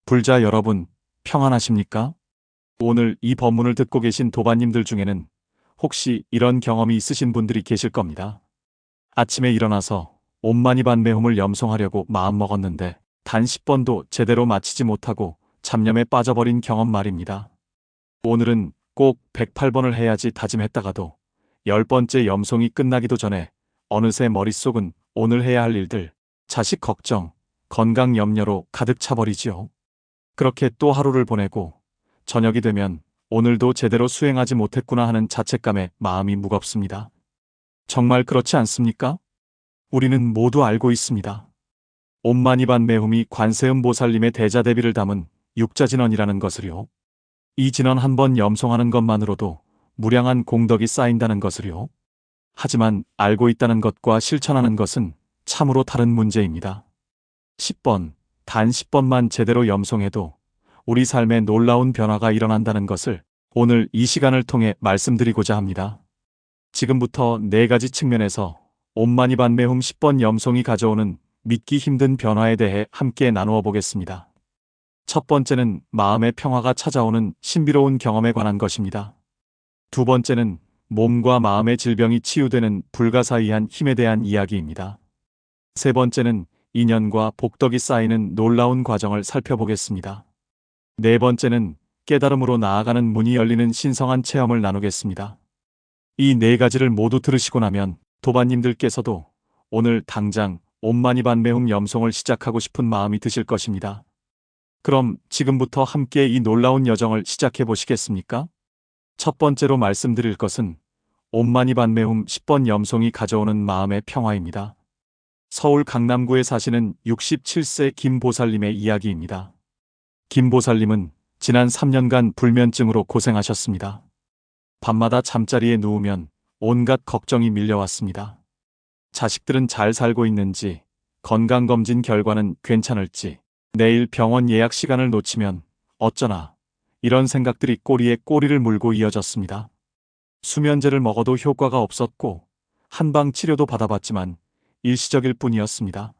불자 여러분, 평안하십니까? 오늘 이 법문을 듣고 계신 도반님들 중에는 혹시 이런 경험이 있으신 분들이 계실 겁니다. 아침에 일어나서 옴마니반메홈을 염송하려고 마음먹었는데 단 10번도 제대로 마치지 못하고 잡념에 빠져버린 경험 말입니다. 오늘은 꼭 108번을 해야지 다짐했다가도 10번째 염송이 끝나기도 전에 어느새 머릿속은 오늘 해야 할 일들, 자식 걱정, 건강 염려로 가득 차버리지요. 그렇게 또 하루를 보내고 저녁이 되면 오늘도 제대로 수행하지 못했구나 하는 자책감에 마음이 무겁습니다. 정말 그렇지 않습니까? 우리는 모두 알고 있습니다. 옴마니반메홈이 관세음보살님의 대자대비를 담은 육자진언이라는 것을요. 이 진언 한 번 염송하는 것만으로도 무량한 공덕이 쌓인다는 것을요. 하지만 알고 있다는 것과 실천하는 것은 참으로 다른 문제입니다. 10번, 단 10번만 제대로 염송해도 우리 삶에 놀라운 변화가 일어난다는 것을 오늘 이 시간을 통해 말씀드리고자 합니다. 지금부터 4가지 측면에서 옴마니반메홈 10번 염송이 가져오는 믿기 힘든 변화에 대해 함께 나누어 보겠습니다. 첫 번째는 마음의 평화가 찾아오는 신비로운 경험에 관한 것입니다. 두 번째는 몸과 마음의 질병이 치유되는 불가사의한 힘에 대한 이야기입니다. 세 번째는 인연과 복덕이 쌓이는 놀라운 과정을 살펴보겠습니다. 네 번째는 깨달음으로 나아가는 문이 열리는 신성한 체험을 나누겠습니다. 이 4가지를 모두 들으시고 나면 도반님들께서도 오늘 당장 옴마니반메홈 염송을 시작하고 싶은 마음이 드실 것입니다. 그럼 지금부터 함께 이 놀라운 여정을 시작해 보시겠습니까? 첫 번째로 말씀드릴 것은 옴마니반메홈 10번 염송이 가져오는 마음의 평화입니다. 서울 강남구에 사시는 67세 김보살님의 이야기입니다. 김보살님은 지난 3년간 불면증으로 고생하셨습니다. 밤마다 잠자리에 누우면 온갖 걱정이 밀려왔습니다. 자식들은 잘 살고 있는지, 건강검진 결과는 괜찮을지, 내일 병원 예약 시간을 놓치면 어쩌나, 이런 생각들이 꼬리에 꼬리를 물고 이어졌습니다. 수면제를 먹어도 효과가 없었고 한방 치료도 받아봤지만 일시적일 뿐이었습니다.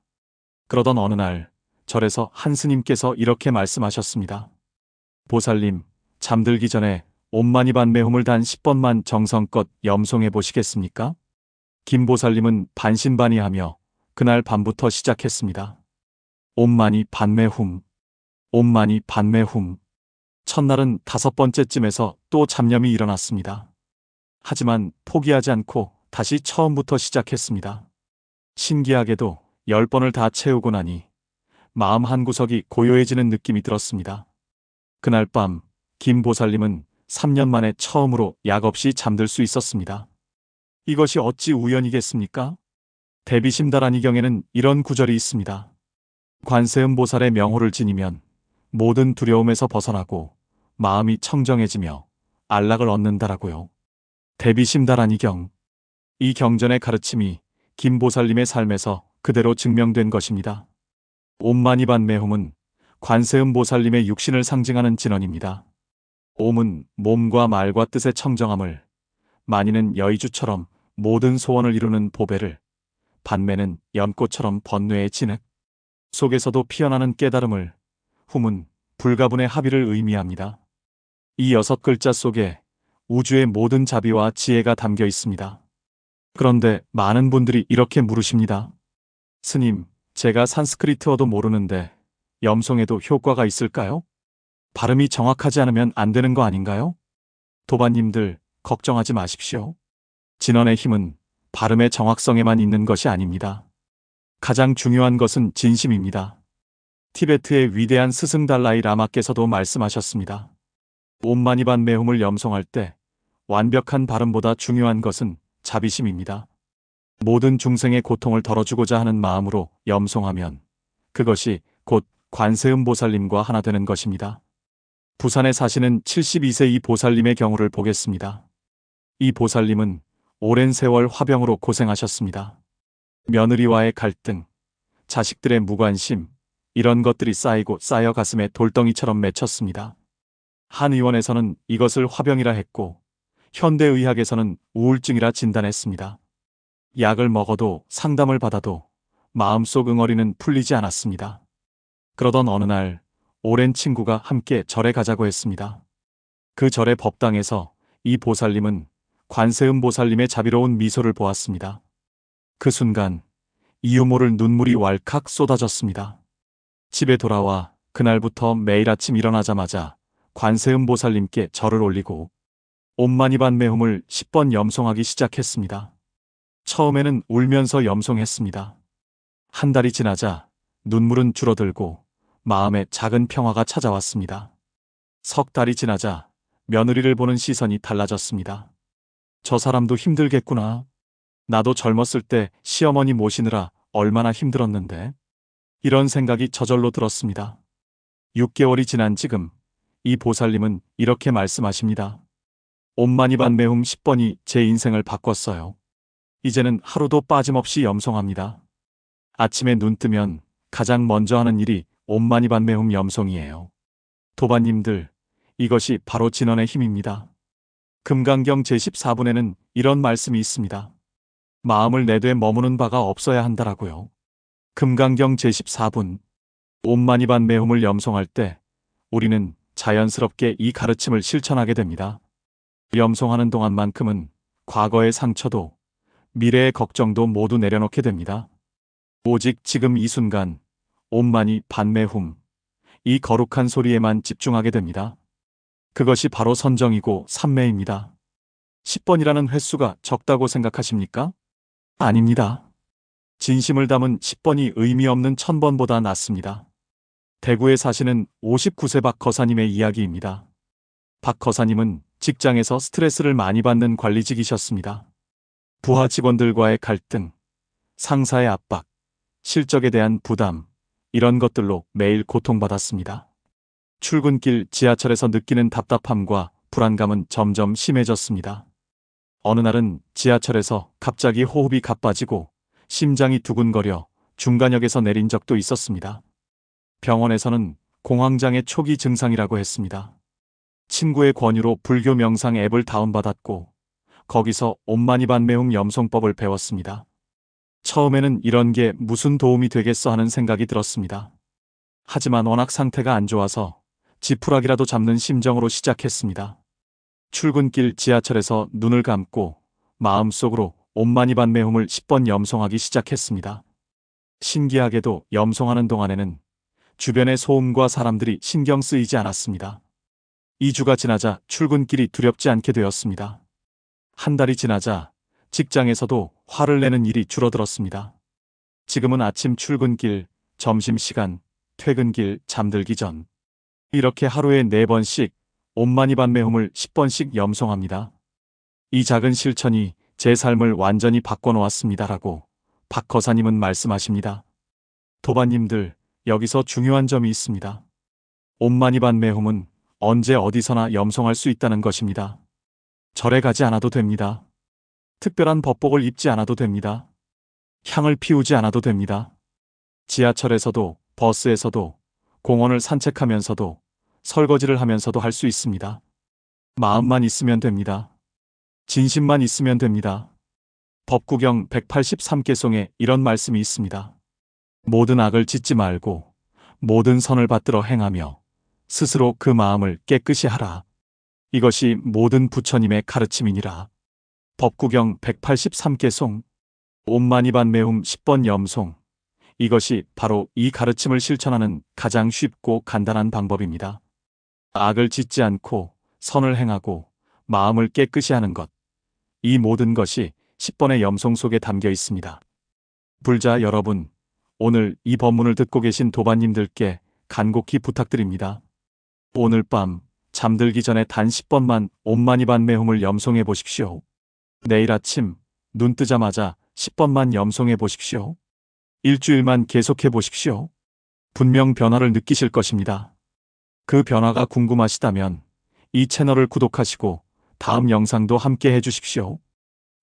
그러던 어느 날 절에서 한 스님께서 이렇게 말씀하셨습니다. 보살님, 잠들기 전에 옴마니반메홈을 단 10번만 정성껏 염송해 보시겠습니까? 김보살님은 반신반의하며 그날 밤부터 시작했습니다. 옴마니반메홈, 옴마니반메홈. 첫날은 5번째쯤에서 또 잡념이 일어났습니다. 하지만 포기하지 않고 다시 처음부터 시작했습니다. 신기하게도 10번을 다 채우고 나니 마음 한구석이 고요해지는 느낌이 들었습니다. 그날 밤 김보살님은 3년 만에 처음으로 약 없이 잠들 수 있었습니다. 이것이 어찌 우연이겠습니까? 대비심다라니경에는 이런 구절이 있습니다. 관세음보살의 명호를 지니면 모든 두려움에서 벗어나고 마음이 청정해지며 안락을 얻는다라고요. 대비심다라니경. 이 경전의 가르침이 김보살님의 삶에서 그대로 증명된 것입니다. 옴마니반메홈은 관세음보살님의 육신을 상징하는 진언입니다. 옴은 몸과 말과 뜻의 청정함을, 마니는 여의주처럼 모든 소원을 이루는 보배를, 반매는 연꽃처럼 번뇌의 진흙, 속에서도 피어나는 깨달음을, 훔은 불가분의 합의를 의미합니다. 이 6글자 속에 우주의 모든 자비와 지혜가 담겨 있습니다. 그런데 많은 분들이 이렇게 물으십니다. 스님, 제가 산스크리트어도 모르는데 염송에도 효과가 있을까요? 발음이 정확하지 않으면 안 되는 거 아닌가요? 도반님들, 걱정하지 마십시오. 진언의 힘은 발음의 정확성에만 있는 것이 아닙니다. 가장 중요한 것은 진심입니다. 티베트의 위대한 스승 달라이 라마께서도 말씀하셨습니다. 옴마니반메홈을 염송할 때 완벽한 발음보다 중요한 것은 자비심입니다. 모든 중생의 고통을 덜어주고자 하는 마음으로 염송하면 그것이 곧 관세음보살님과 하나 되는 것입니다. 부산에 사시는 72세 이 보살님의 경우를 보겠습니다. 이 보살님은 오랜 세월 화병으로 고생하셨습니다. 며느리와의 갈등, 자식들의 무관심, 이런 것들이 쌓이고 쌓여 가슴에 돌덩이처럼 맺혔습니다. 한의원에서는 이것을 화병이라 했고 현대의학에서는 우울증이라 진단했습니다. 약을 먹어도 상담을 받아도 마음속 응어리는 풀리지 않았습니다. 그러던 어느 날 오랜 친구가 함께 절에 가자고 했습니다. 그 절의 법당에서 이 보살님은 관세음 보살님의 자비로운 미소를 보았습니다. 그 순간 이유 모를 눈물이 왈칵 쏟아졌습니다. 집에 돌아와 그날부터 매일 아침 일어나자마자 관세음 보살님께 절을 올리고 옴마니반메홈을 10번 염송하기 시작했습니다. 처음에는 울면서 염송했습니다. 한 달이 지나자 눈물은 줄어들고 마음에 작은 평화가 찾아왔습니다. 석 달이 지나자 며느리를 보는 시선이 달라졌습니다. 저 사람도 힘들겠구나. 나도 젊었을 때 시어머니 모시느라 얼마나 힘들었는데. 이런 생각이 저절로 들었습니다. 6개월이 지난 지금 이 보살님은 이렇게 말씀하십니다. 옴마니반메홈 10번이 제 인생을 바꿨어요. 이제는 하루도 빠짐없이 염송합니다. 아침에 눈 뜨면 가장 먼저 하는 일이 옴마니반메홈 염송이에요. 도반님들, 이것이 바로 진언의 힘입니다. 금강경 제14분에는 이런 말씀이 있습니다. 마음을 내되 머무는 바가 없어야 한다라고요. 금강경 제14분, 옴마니반메홈을 염송할 때 우리는 자연스럽게 이 가르침을 실천하게 됩니다. 염송하는 동안만큼은 과거의 상처도 미래의 걱정도 모두 내려놓게 됩니다. 오직 지금 이 순간 옴마니 반메훔, 이 거룩한 소리에만 집중하게 됩니다. 그것이 바로 선정이고 삼매입니다. 10번이라는 횟수가 적다고 생각하십니까? 아닙니다. 진심을 담은 10번이 의미 없는 1000번보다 낫습니다. 대구에 사시는 59세 박 거사님의 이야기입니다. 박 거사님은 직장에서 스트레스를 많이 받는 관리직이셨습니다. 부하 직원들과의 갈등, 상사의 압박, 실적에 대한 부담, 이런 것들로 매일 고통받았습니다. 출근길 지하철에서 느끼는 답답함과 불안감은 점점 심해졌습니다. 어느 날은 지하철에서 갑자기 호흡이 가빠지고 심장이 두근거려 중간역에서 내린 적도 있었습니다. 병원에서는 공황장애 초기 증상이라고 했습니다. 친구의 권유로 불교 명상 앱을 다운받았고 거기서 옴마니반메훔 염송법을 배웠습니다. 처음에는 이런 게 무슨 도움이 되겠어 하는 생각이 들었습니다. 하지만 워낙 상태가 안 좋아서 지푸라기라도 잡는 심정으로 시작했습니다. 출근길 지하철에서 눈을 감고 마음속으로 옴마니반메훔을 10번 염송하기 시작했습니다. 신기하게도 염송하는 동안에는 주변의 소음과 사람들이 신경 쓰이지 않았습니다. 2주가 지나자 출근길이 두렵지 않게 되었습니다. 한 달이 지나자 직장에서도 화를 내는 일이 줄어들었습니다. 지금은 아침 출근길, 점심시간, 퇴근길, 잠들기 전 이렇게 하루에 4번씩 옴마니반메훔을 10번씩 염송합니다. 이 작은 실천이 제 삶을 완전히 바꿔놓았습니다라고 박 거사님은 말씀하십니다. 도반님들, 여기서 중요한 점이 있습니다. 옴마니반메훔은 언제 어디서나 염송할 수 있다는 것입니다. 절에 가지 않아도 됩니다. 특별한 법복을 입지 않아도 됩니다. 향을 피우지 않아도 됩니다. 지하철에서도 버스에서도 공원을 산책하면서도 설거지를 하면서도 할 수 있습니다. 마음만 있으면 됩니다. 진심만 있으면 됩니다. 법구경 183개송에 이런 말씀이 있습니다. 모든 악을 짓지 말고 모든 선을 받들어 행하며 스스로 그 마음을 깨끗이 하라. 이것이 모든 부처님의 가르침이니라. 법구경 183개송, 옴마니반메훔 10번 염송. 이것이 바로 이 가르침을 실천하는 가장 쉽고 간단한 방법입니다. 악을 짓지 않고 선을 행하고 마음을 깨끗이 하는 것. 이 모든 것이 10번의 염송 속에 담겨 있습니다. 불자 여러분, 오늘 이 법문을 듣고 계신 도반님들께 간곡히 부탁드립니다. 오늘 밤 잠들기 전에 단 10번만 옴마니반메훔을 염송해 보십시오. 내일 아침 눈 뜨자마자 10번만 염송해 보십시오. 일주일만 계속해 보십시오. 분명 변화를 느끼실 것입니다. 그 변화가 궁금하시다면 이 채널을 구독하시고 다음 영상도 함께 해주십시오.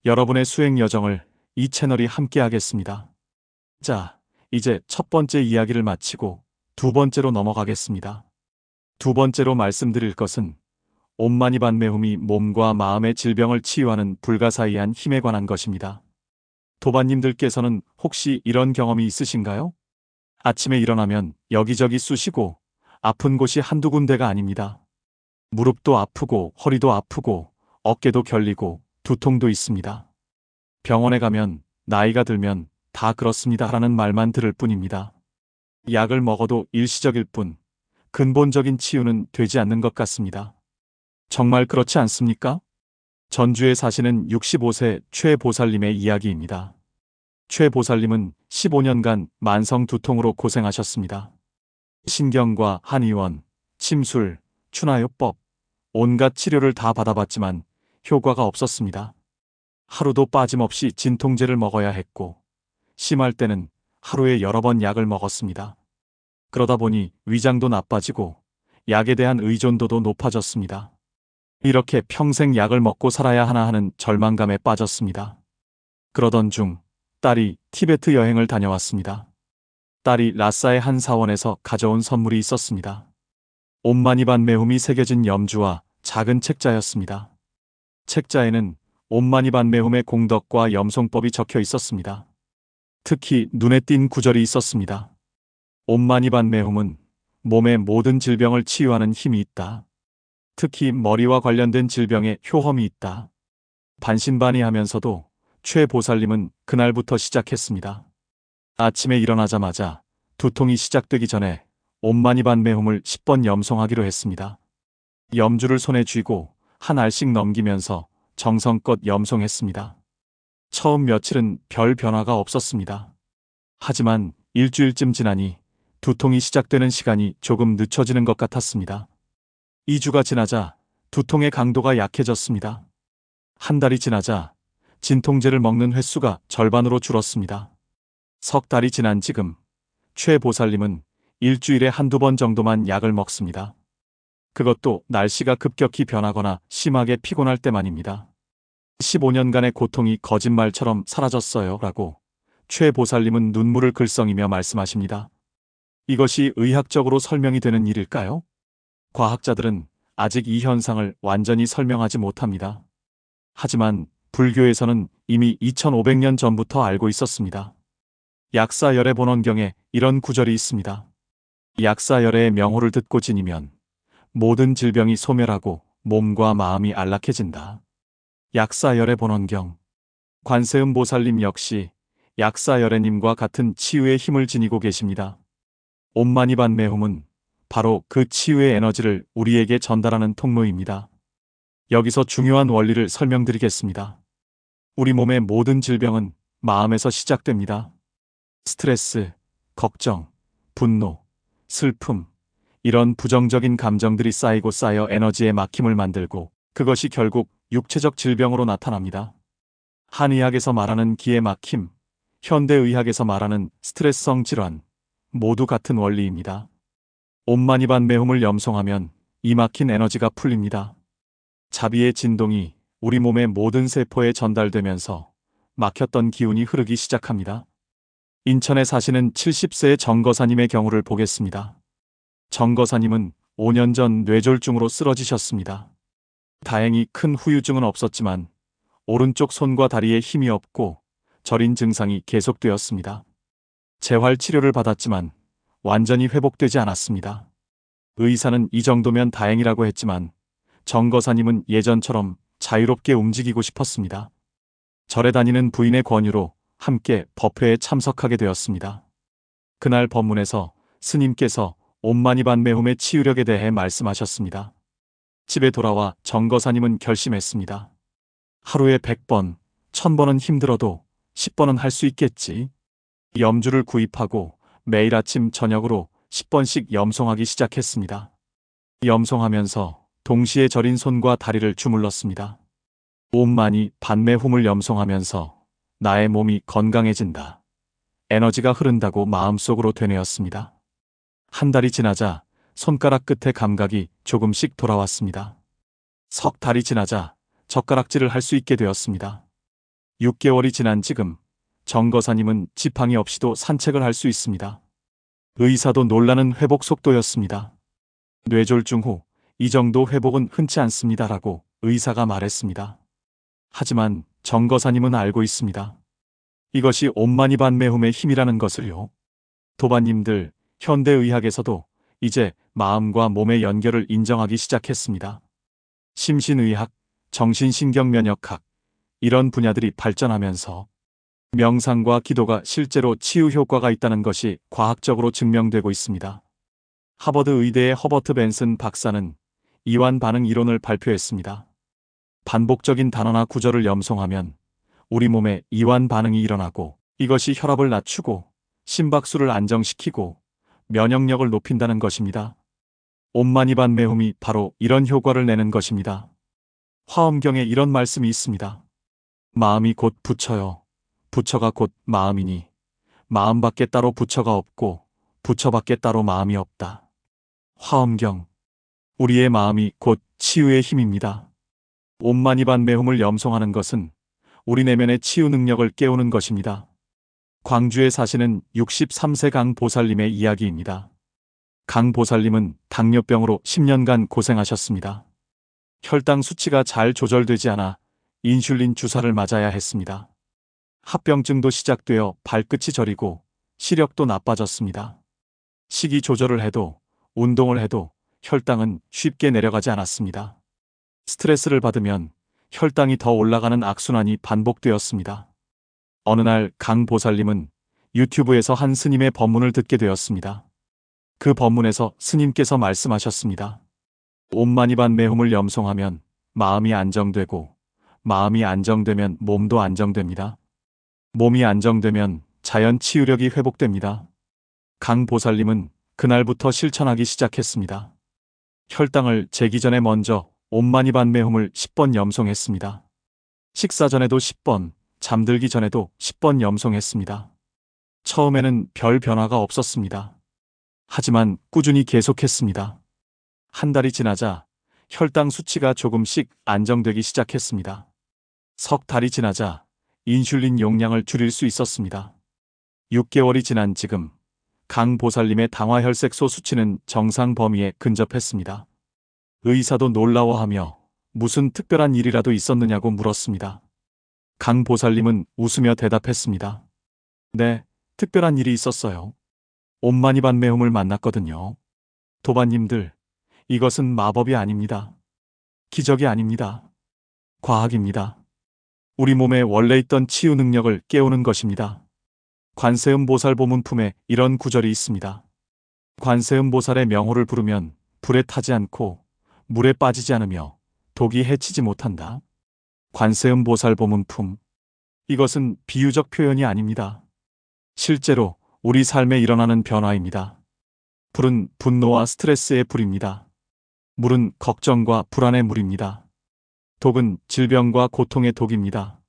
여러분의 수행 여정을 이 채널이 함께 하겠습니다. 자, 이제 첫 번째 이야기를 마치고 두 번째로 넘어가겠습니다. 두 번째로 말씀드릴 것은 옴마니반메훔이 몸과 마음의 질병을 치유하는 불가사의한 힘에 관한 것입니다. 도반님들께서는 혹시 이런 경험이 있으신가요? 아침에 일어나면 여기저기 쑤시고 아픈 곳이 한두 군데가 아닙니다. 무릎도 아프고 허리도 아프고 어깨도 결리고 두통도 있습니다. 병원에 가면 나이가 들면 다 그렇습니다 라는 말만 들을 뿐입니다. 약을 먹어도 일시적일 뿐 근본적인 치유는 되지 않는 것 같습니다. 정말 그렇지 않습니까? 전주에 사시는 65세 최 보살님의 이야기입니다. 최 보살님은 15년간 만성 두통으로 고생하셨습니다. 신경과 한의원, 침술, 추나요법, 온갖 치료를 다 받아봤지만 효과가 없었습니다. 하루도 빠짐없이 진통제를 먹어야 했고, 심할 때는 하루에 여러 번 약을 먹었습니다. 그러다 보니 위장도 나빠지고 약에 대한 의존도도 높아졌습니다. 이렇게 평생 약을 먹고 살아야 하나 하는 절망감에 빠졌습니다. 그러던 중 딸이 티베트 여행을 다녀왔습니다. 딸이 라싸의 한 사원에서 가져온 선물이 있었습니다. 옴마니반 매홈이 새겨진 염주와 작은 책자였습니다. 책자에는 옴마니반 매홈의 공덕과 염송법이 적혀 있었습니다. 특히 눈에 띈 구절이 있었습니다. 옴마니반 매홈은 몸의 모든 질병을 치유하는 힘이 있다. 특히 머리와 관련된 질병에 효험이 있다. 반신반의하면서도 최 보살님은 그날부터 시작했습니다. 아침에 일어나자마자 두통이 시작되기 전에 옴마니반 매홈을 10번 염송하기로 했습니다. 염주를 손에 쥐고 한 알씩 넘기면서 정성껏 염송했습니다. 처음 며칠은 별 변화가 없었습니다. 하지만 일주일쯤 지나니 두통이 시작되는 시간이 조금 늦춰지는 것 같았습니다. 2주가 지나자 두통의 강도가 약해졌습니다. 한 달이 지나자 진통제를 먹는 횟수가 절반으로 줄었습니다. 석 달이 지난 지금 최 보살님은 일주일에 한두 번 정도만 약을 먹습니다. 그것도 날씨가 급격히 변하거나 심하게 피곤할 때만입니다. 15년간의 고통이 거짓말처럼 사라졌어요 라고 최 보살님은 눈물을 글썽이며 말씀하십니다. 이것이 의학적으로 설명이 되는 일일까요? 과학자들은 아직 이 현상을 완전히 설명하지 못합니다. 하지만 불교에서는 이미 2500년 전부터 알고 있었습니다. 약사열애 본원경에 이런 구절이 있습니다. 약사열애의 명호를 듣고 지니면 모든 질병이 소멸하고 몸과 마음이 안락해진다. 약사열애 본원경. 관세음 보살님 역시 약사열애님과 같은 치유의 힘을 지니고 계십니다. 옴마니반 매홈은 바로 그 치유의 에너지를 우리에게 전달하는 통로입니다. 여기서 중요한 원리를 설명드리겠습니다. 우리 몸의 모든 질병은 마음에서 시작됩니다. 스트레스, 걱정, 분노, 슬픔, 이런 부정적인 감정들이 쌓이고 쌓여 에너지의 막힘을 만들고 그것이 결국 육체적 질병으로 나타납니다. 한의학에서 말하는 기의 막힘, 현대의학에서 말하는 스트레스성 질환, 모두 같은 원리입니다. 옴마니반 매홈을 염송하면 이 막힌 에너지가 풀립니다. 자비의 진동이 우리 몸의 모든 세포에 전달되면서 막혔던 기운이 흐르기 시작합니다. 인천에 사시는 70세의 정거사님의 경우를 보겠습니다. 정거사님은 5년 전 뇌졸중으로 쓰러지셨습니다. 다행히 큰 후유증은 없었지만 오른쪽 손과 다리에 힘이 없고 저린 증상이 계속되었습니다. 재활 치료를 받았지만 완전히 회복되지 않았습니다. 의사는 이 정도면 다행이라고 했지만 정거사님은 예전처럼 자유롭게 움직이고 싶었습니다. 절에 다니는 부인의 권유로 함께 법회에 참석하게 되었습니다. 그날 법문에서 스님께서 옴마니반 매홈의 치유력에 대해 말씀하셨습니다. 집에 돌아와 정거사님은 결심했습니다. 하루에 100번, 1000번은 힘들어도 10번은 할 수 있겠지. 염주를 구입하고 매일 아침 저녁으로 10번씩 염송하기 시작했습니다. 염송하면서 동시에 저린 손과 다리를 주물렀습니다. 옴마니 반매홈을 염송하면서 나의 몸이 건강해진다. 에너지가 흐른다고 마음속으로 되뇌었습니다. 한 달이 지나자 손가락 끝의 감각이 조금씩 돌아왔습니다. 석 달이 지나자 젓가락질을 할 수 있게 되었습니다. 6개월이 지난 지금 정거사님은 지팡이 없이도 산책을 할 수 있습니다. 의사도 놀라는 회복 속도였습니다. 뇌졸중 후 이 정도 회복은 흔치 않습니다라고 의사가 말했습니다. 하지만 정거사님은 알고 있습니다. 이것이 옴마니반 매홈의 힘이라는 것을요. 도반님들, 현대의학에서도 이제 마음과 몸의 연결을 인정하기 시작했습니다. 심신의학, 정신신경면역학, 이런 분야들이 발전하면서 명상과 기도가 실제로 치유 효과가 있다는 것이 과학적으로 증명되고 있습니다. 하버드 의대의 허버트 벤슨 박사는 이완 반응 이론을 발표했습니다. 반복적인 단어나 구절을 염송하면 우리 몸에 이완 반응이 일어나고, 이것이 혈압을 낮추고 심박수를 안정시키고 면역력을 높인다는 것입니다. 옴마니반메훔이 바로 이런 효과를 내는 것입니다. 화엄경에 이런 말씀이 있습니다. 마음이 곧 부처요. 부처가 곧 마음이니 마음밖에 따로 부처가 없고 부처밖에 따로 마음이 없다. 화엄경. 우리의 마음이 곧 치유의 힘입니다. 옴마니반메훔을 염송하는 것은 우리 내면의 치유 능력을 깨우는 것입니다. 광주에 사시는 63세 강 보살님의 이야기입니다. 강 보살님은 당뇨병으로 10년간 고생하셨습니다. 혈당 수치가 잘 조절되지 않아 인슐린 주사를 맞아야 했습니다. 합병증도 시작되어 발끝이 저리고 시력도 나빠졌습니다. 식이 조절을 해도 운동을 해도 혈당은 쉽게 내려가지 않았습니다. 스트레스를 받으면 혈당이 더 올라가는 악순환이 반복되었습니다. 어느 날 강 보살님은 유튜브에서 한 스님의 법문을 듣게 되었습니다. 그 법문에서 스님께서 말씀하셨습니다. 옴마니반메훔을 염송하면 마음이 안정되고, 마음이 안정되면 몸도 안정됩니다. 몸이 안정되면 자연 치유력이 회복됩니다. 강 보살님은 그날부터 실천하기 시작했습니다. 혈당을 재기 전에 먼저 옴마니반메훔을 10번 염송했습니다. 식사 전에도 10번, 잠들기 전에도 10번 염송했습니다. 처음에는 별 변화가 없었습니다. 하지만 꾸준히 계속했습니다. 한 달이 지나자 혈당 수치가 조금씩 안정되기 시작했습니다. 석 달이 지나자 인슐린 용량을 줄일 수 있었습니다. 6개월이 지난 지금 강 보살님의 당화혈색소 수치는 정상 범위에 근접했습니다. 의사도 놀라워하며 무슨 특별한 일이라도 있었느냐고 물었습니다. 강 보살님은 웃으며 대답했습니다. 네, 특별한 일이 있었어요. 옴마니반메훔을 만났거든요. 도반님들, 이것은 마법이 아닙니다. 기적이 아닙니다. 과학입니다. 우리 몸에 원래 있던 치유 능력을 깨우는 것입니다. 관세음보살 보문품에 이런 구절이 있습니다. 관세음보살의 명호를 부르면 불에 타지 않고 물에 빠지지 않으며 독이 해치지 못한다. 관세음보살 보문품. 이것은 비유적 표현이 아닙니다. 실제로 우리 삶에 일어나는 변화입니다. 불은 분노와 스트레스의 불입니다. 물은 걱정과 불안의 물입니다. 독은 질병과 고통의 독입니다.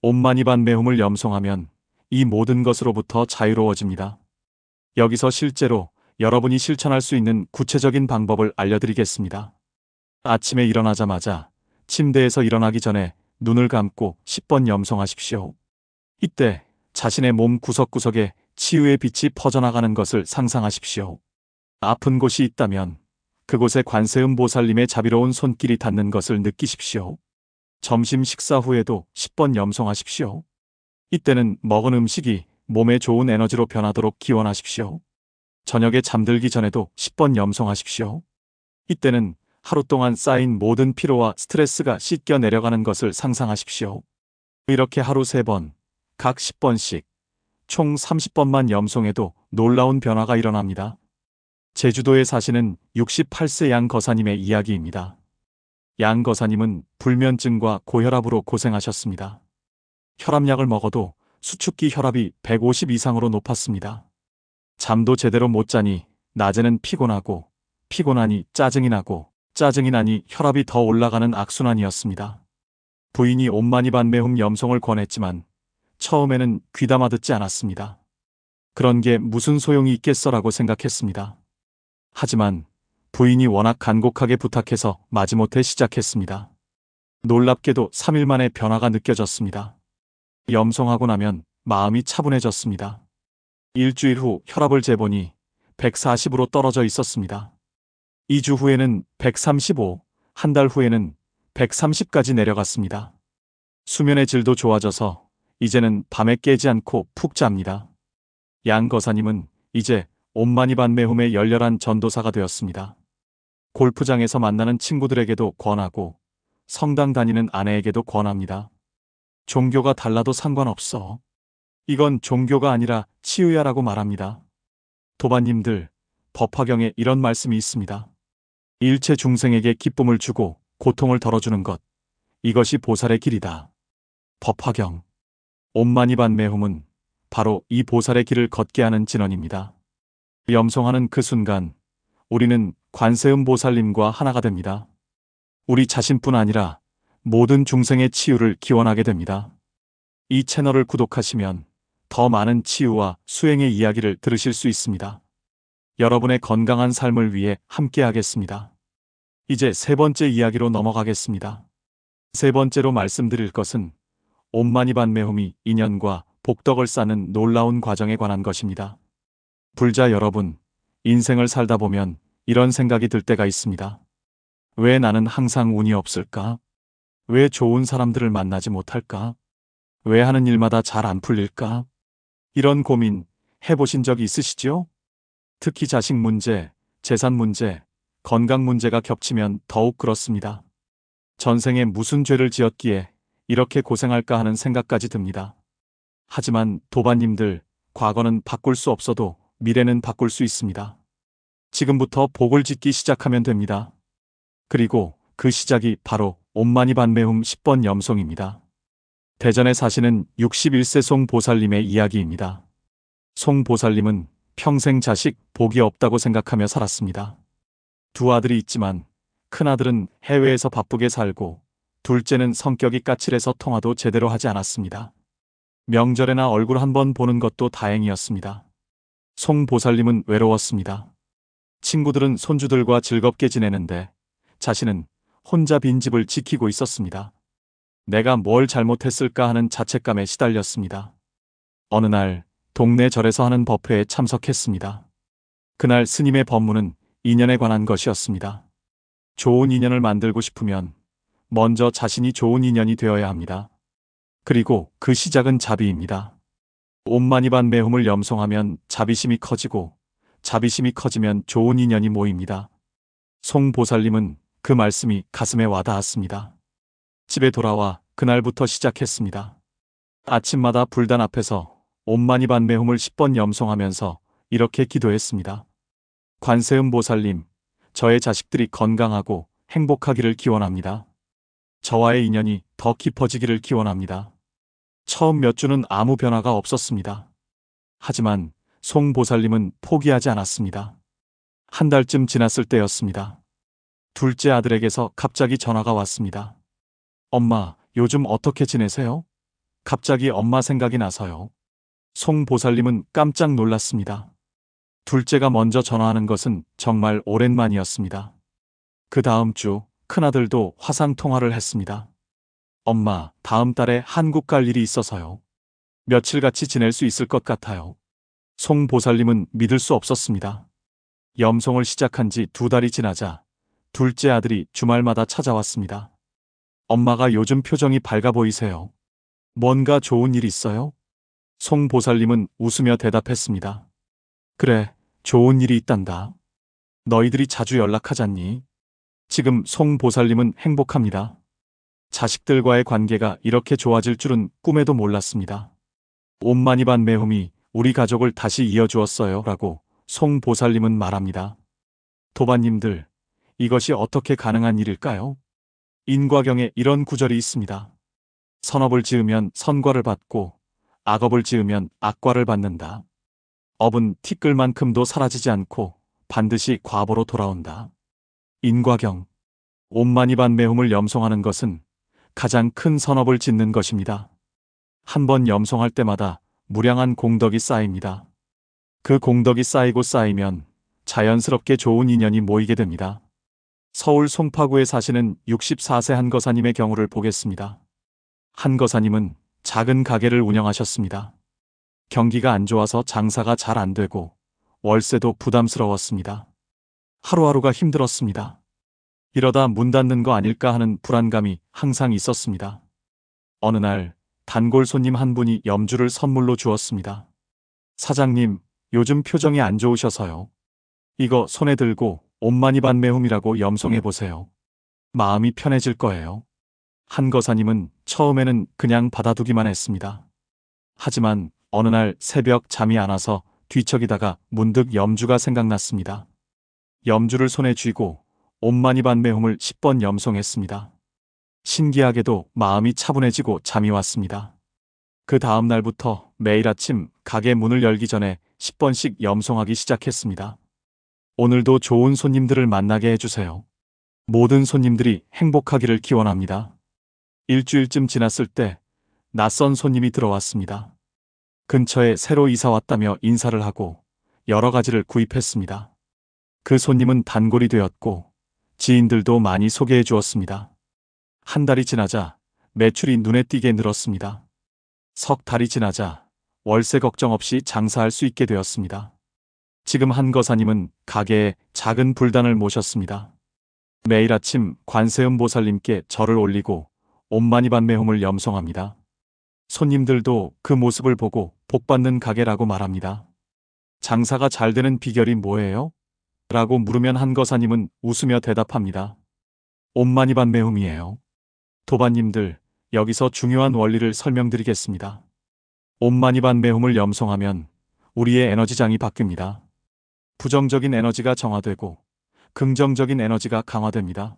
옴마니반메훔을 염송하면 이 모든 것으로부터 자유로워집니다. 여기서 실제로 여러분이 실천할 수 있는 구체적인 방법을 알려드리겠습니다. 아침에 일어나자마자 침대에서 일어나기 전에 눈을 감고 10번 염송하십시오. 이때 자신의 몸 구석구석에 치유의 빛이 퍼져나가는 것을 상상하십시오. 아픈 곳이 있다면 그곳에 관세음보살님의 자비로운 손길이 닿는 것을 느끼십시오. 점심 식사 후에도 10번 염송하십시오. 이때는 먹은 음식이 몸에 좋은 에너지로 변하도록 기원하십시오. 저녁에 잠들기 전에도 10번 염송하십시오. 이때는 하루 동안 쌓인 모든 피로와 스트레스가 씻겨 내려가는 것을 상상하십시오. 이렇게 하루 3번, 각 10번씩, 총 30번만 염송해도 놀라운 변화가 일어납니다. 제주도에 사시는 68세 양 거사님의 이야기입니다. 양 거사님은 불면증과 고혈압으로 고생하셨습니다. 혈압약을 먹어도 수축기 혈압이 150 이상으로 높았습니다. 잠도 제대로 못 자니 낮에는 피곤하고, 피곤하니 짜증이 나고, 짜증이 나니 혈압이 더 올라가는 악순환이었습니다. 부인이 옴마니반메훔 염송을 권했지만 처음에는 귀담아 듣지 않았습니다. 그런 게 무슨 소용이 있겠어라고 생각했습니다. 하지만 부인이 워낙 간곡하게 부탁해서 마지못해 시작했습니다. 놀랍게도 3일 만에 변화가 느껴졌습니다. 염송하고 나면 마음이 차분해졌습니다. 일주일 후 혈압을 재보니 140으로 떨어져 있었습니다. 2주 후에는 135, 한 달 후에는 130까지 내려갔습니다. 수면의 질도 좋아져서 이제는 밤에 깨지 않고 푹 잡니다. 양 거사님은 이제 옴마니반메홈의 열렬한 전도사가 되었습니다. 골프장에서 만나는 친구들에게도 권하고 성당 다니는 아내에게도 권합니다. 종교가 달라도 상관없어. 이건 종교가 아니라 치유야라고 말합니다. 도반님들, 법화경에 이런 말씀이 있습니다. 일체 중생에게 기쁨을 주고 고통을 덜어주는 것, 이것이 보살의 길이다. 법화경. 옴마니반메홈은 바로 이 보살의 길을 걷게 하는 진언입니다. 염송하는 그 순간 우리는 관세음 보살님과 하나가 됩니다. 우리 자신뿐 아니라 모든 중생의 치유를 기원하게 됩니다. 이 채널을 구독하시면 더 많은 치유와 수행의 이야기를 들으실 수 있습니다. 여러분의 건강한 삶을 위해 함께 하겠습니다. 이제 세 번째 이야기로 넘어가겠습니다. 세 번째로 말씀드릴 것은 옴마니반메홈이 인연과 복덕을 쌓는 놀라운 과정에 관한 것입니다. 불자 여러분, 인생을 살다 보면 이런 생각이 들 때가 있습니다. 왜 나는 항상 운이 없을까? 왜 좋은 사람들을 만나지 못할까? 왜 하는 일마다 잘 안 풀릴까? 이런 고민 해보신 적이 있으시죠? 특히 자식 문제, 재산 문제, 건강 문제가 겹치면 더욱 그렇습니다. 전생에 무슨 죄를 지었기에 이렇게 고생할까 하는 생각까지 듭니다. 하지만 도반님들, 과거는 바꿀 수 없어도 미래는 바꿀 수 있습니다. 지금부터 복을 짓기 시작하면 됩니다. 그리고 그 시작이 바로 옴마니반메홈 10번 염송입니다. 대전에 사시는 61세 송보살님의 이야기입니다. 송보살님은 평생 자식 복이 없다고 생각하며 살았습니다. 두 아들이 있지만 큰아들은 해외에서 바쁘게 살고 둘째는 성격이 까칠해서 통화도 제대로 하지 않았습니다. 명절에나 얼굴 한번 보는 것도 다행이었습니다. 송보살님은 외로웠습니다. 친구들은 손주들과 즐겁게 지내는데 자신은 혼자 빈집을 지키고 있었습니다. 내가 뭘 잘못했을까 하는 자책감에 시달렸습니다. 어느 날 동네 절에서 하는 법회에 참석했습니다. 그날 스님의 법문은 인연에 관한 것이었습니다. 좋은 인연을 만들고 싶으면 먼저 자신이 좋은 인연이 되어야 합니다. 그리고 그 시작은 자비입니다. 옴마니반메홈을 염송하면 자비심이 커지고 자비심이 커지면 좋은 인연이 모입니다. 송보살님은 그 말씀이 가슴에 와닿았습니다. 집에 돌아와 그날부터 시작했습니다. 아침마다 불단 앞에서 옴마니반메홈을 10번 염송하면서 이렇게 기도했습니다. 관세음 보살님, 저의 자식들이 건강하고 행복하기를 기원합니다. 저와의 인연이 더 깊어지기를 기원합니다. 처음 몇 주는 아무 변화가 없었습니다. 하지만 송보살님은 포기하지 않았습니다. 한 달쯤 지났을 때였습니다. 둘째 아들에게서 갑자기 전화가 왔습니다. 엄마, 요즘 어떻게 지내세요? 갑자기 엄마 생각이 나서요. 송보살님은 깜짝 놀랐습니다. 둘째가 먼저 전화하는 것은 정말 오랜만이었습니다. 그 다음 주 큰아들도 화상 통화를 했습니다. 엄마, 다음 달에 한국 갈 일이 있어서요. 며칠 같이 지낼 수 있을 것 같아요. 송보살님은 믿을 수 없었습니다. 염송을 시작한 지 2달이 지나자 둘째 아들이 주말마다 찾아왔습니다. 엄마가 요즘 표정이 밝아 보이세요. 뭔가 좋은 일 있어요? 송보살님은 웃으며 대답했습니다. 그래, 좋은 일이 있단다. 너희들이 자주 연락하잖니? 지금 송보살님은 행복합니다. 자식들과의 관계가 이렇게 좋아질 줄은 꿈에도 몰랐습니다. 옴마니반메홈이 우리 가족을 다시 이어주었어요 라고 송보살님은 말합니다. 도반님들, 이것이 어떻게 가능한 일일까요? 인과경에 이런 구절이 있습니다. 선업을 지으면 선과를 받고 악업을 지으면 악과를 받는다. 업은 티끌만큼도 사라지지 않고 반드시 과보로 돌아온다. 인과경. 옴마니반메홈을 염송하는 것은 가장 큰 선업을 짓는 것입니다. 한 번 염송할 때마다 무량한 공덕이 쌓입니다. 그 공덕이 쌓이고 쌓이면 자연스럽게 좋은 인연이 모이게 됩니다. 서울 송파구에 사시는 64세 한거사님의 경우를 보겠습니다. 한거사님은 작은 가게를 운영하셨습니다. 경기가 안 좋아서 장사가 잘 안 되고 월세도 부담스러웠습니다. 하루하루가 힘들었습니다. 이러다 문 닫는 거 아닐까 하는 불안감이 항상 있었습니다. 어느 날 단골 손님 한 분이 염주를 선물로 주었습니다. 사장님, 요즘 표정이 안 좋으셔서요. 이거 손에 들고 옷만이 반매움이라고 염송해 보세요. 마음이 편해질 거예요. 한거사님은 처음에는 그냥 받아두기만 했습니다. 하지만 어느 날 새벽 잠이 안 와서 뒤척이다가 문득 염주가 생각났습니다. 염주를 손에 쥐고 옷만이 반매움을 10번 염송했습니다. 신기하게도 마음이 차분해지고 잠이 왔습니다. 그 다음 날부터 매일 아침 가게 문을 열기 전에 10번씩 염송하기 시작했습니다. 오늘도 좋은 손님들을 만나게 해주세요. 모든 손님들이 행복하기를 기원합니다. 일주일쯤 지났을 때 낯선 손님이 들어왔습니다. 근처에 새로 이사 왔다며 인사를 하고 여러 가지를 구입했습니다. 그 손님은 단골이 되었고 지인들도 많이 소개해 주었습니다. 한 달이 지나자 매출이 눈에 띄게 늘었습니다. 석 달이 지나자 월세 걱정 없이 장사할 수 있게 되었습니다. 지금 한거사님은 가게에 작은 불단을 모셨습니다. 매일 아침 관세음 보살님께 절을 올리고 옷만이 반매움을 염송합니다. 손님들도 그 모습을 보고 복받는 가게라고 말합니다. 장사가 잘 되는 비결이 뭐예요? 라고 물으면 한거사님은 웃으며 대답합니다. 옷만이 반매움이에요. 도반님들, 여기서 중요한 원리를 설명드리겠습니다. 옷만이 반매움을 염송하면 우리의 에너지장이 바뀝니다. 부정적인 에너지가 정화되고 긍정적인 에너지가 강화됩니다.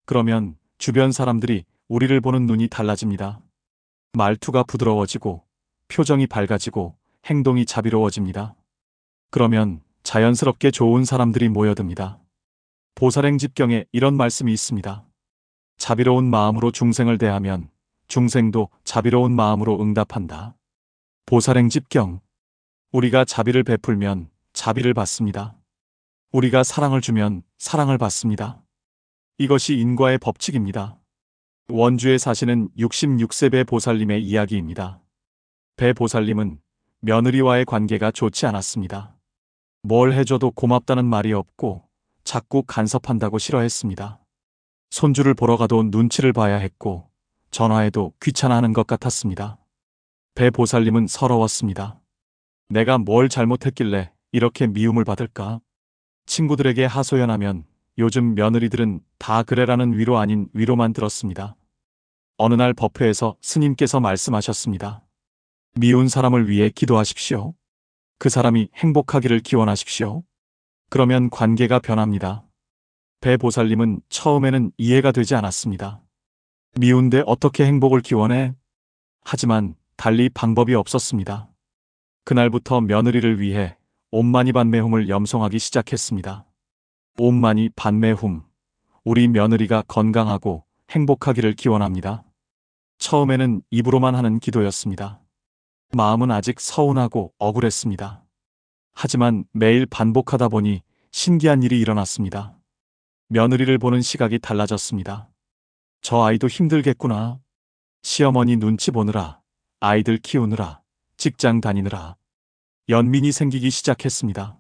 그러면 주변 사람들이 우리를 보는 눈이 달라집니다. 말투가 부드러워지고 표정이 밝아지고 행동이 자비로워집니다. 그러면 자연스럽게 좋은 사람들이 모여듭니다. 보살행집경에 이런 말씀이 있습니다. 자비로운 마음으로 중생을 대하면 중생도 자비로운 마음으로 응답한다. 보살행집경. 우리가 자비를 베풀면 자비를 받습니다. 우리가 사랑을 주면 사랑을 받습니다. 이것이 인과의 법칙입니다. 원주에 사시는 66세 배 보살님의 이야기입니다. 배 보살님은 며느리와의 관계가 좋지 않았습니다. 뭘 해줘도 고맙다는 말이 없고 자꾸 간섭한다고 싫어했습니다. 손주를 보러 가도 눈치를 봐야 했고 전화해도 귀찮아하는 것 같았습니다. 배 보살님은 서러웠습니다. 내가 뭘 잘못했길래 이렇게 미움을 받을까? 친구들에게 하소연하면 요즘 며느리들은 다 그래라는 위로 아닌 위로만 들었습니다. 어느 날 법회에서 스님께서 말씀하셨습니다. 미운 사람을 위해 기도하십시오. 그 사람이 행복하기를 기원하십시오. 그러면 관계가 변합니다. 배 보살님은 처음에는 이해가 되지 않았습니다. 미운데 어떻게 행복을 기원해? 하지만 달리 방법이 없었습니다. 그날부터 며느리를 위해 옷만이 반매움을 염송하기 시작했습니다. 옷만이 반매움. 우리 며느리가 건강하고 행복하기를 기원합니다. 처음에는 입으로만 하는 기도였습니다. 마음은 아직 서운하고 억울했습니다. 하지만 매일 반복하다 보니 신기한 일이 일어났습니다. 며느리를 보는 시각이 달라졌습니다. 저 아이도 힘들겠구나. 시어머니 눈치 보느라, 아이들 키우느라, 직장 다니느라 연민이 생기기 시작했습니다.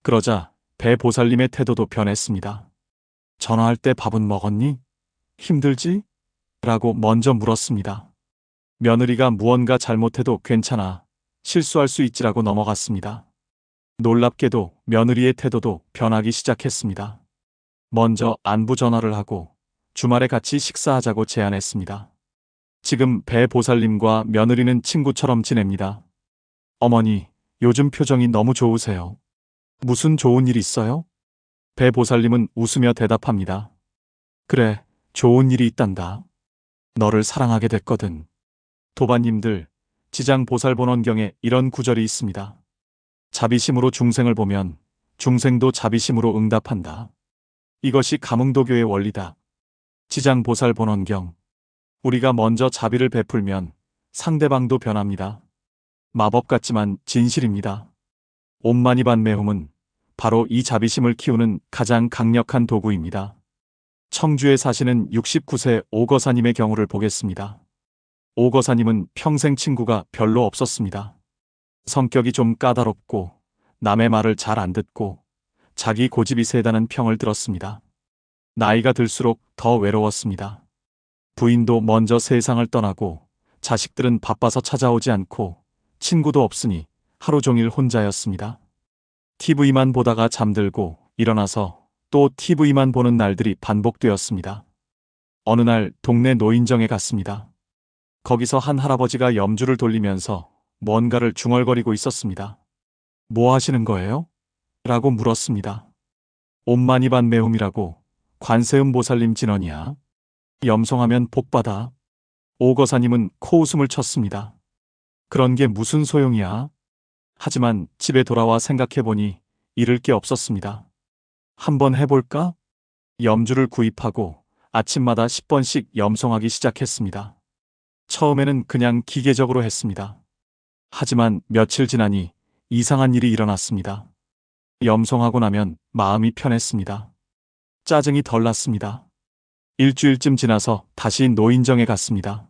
그러자 배 보살님의 태도도 변했습니다. 전화할 때 밥은 먹었니? 힘들지? 라고 먼저 물었습니다. 며느리가 무언가 잘못해도 괜찮아. 실수할 수 있지라고 넘어갔습니다. 놀랍게도 며느리의 태도도 변하기 시작했습니다. 먼저 안부 전화를 하고 주말에 같이 식사하자고 제안했습니다. 지금 배 보살님과 며느리는 친구처럼 지냅니다. 어머니, 요즘 표정이 너무 좋으세요. 무슨 좋은 일 있어요? 배 보살님은 웃으며 대답합니다. 그래, 좋은 일이 있단다. 너를 사랑하게 됐거든. 도반님들, 지장보살본원경에 이런 구절이 있습니다. 자비심으로 중생을 보면 중생도 자비심으로 응답한다. 이것이 가문도교의 원리다. 지장보살본원경. 우리가 먼저 자비를 베풀면 상대방도 변합니다. 마법 같지만 진실입니다. 옷만이 반매움은 바로 이 자비심을 키우는 가장 강력한 도구입니다. 청주에 사시는 69세 오거사님의 경우를 보겠습니다. 오거사님은 평생 친구가 별로 없었습니다. 성격이 좀 까다롭고 남의 말을 잘 안 듣고 자기 고집이 세다는 평을 들었습니다. 나이가 들수록 더 외로웠습니다. 부인도 먼저 세상을 떠나고 자식들은 바빠서 찾아오지 않고 친구도 없으니 하루 종일 혼자였습니다. TV만 보다가 잠들고 일어나서 또 TV만 보는 날들이 반복되었습니다. 어느 날 동네 노인정에 갔습니다. 거기서 한 할아버지가 염주를 돌리면서 뭔가를 중얼거리고 있었습니다. 뭐 하시는 거예요? 라고 물었습니다. 옴마니반 매움이라고. 관세음 보살님 진언이야. 염송하면 복받아. 오거사님은 코웃음을 쳤습니다. 그런 게 무슨 소용이야? 하지만 집에 돌아와 생각해보니 잃을 게 없었습니다. 한번 해볼까? 염주를 구입하고 아침마다 10번씩 염송하기 시작했습니다. 처음에는 그냥 기계적으로 했습니다. 하지만 며칠 지나니 이상한 일이 일어났습니다. 염송하고 나면 마음이 편했습니다. 짜증이 덜 났습니다. 일주일쯤 지나서 다시 노인정에 갔습니다.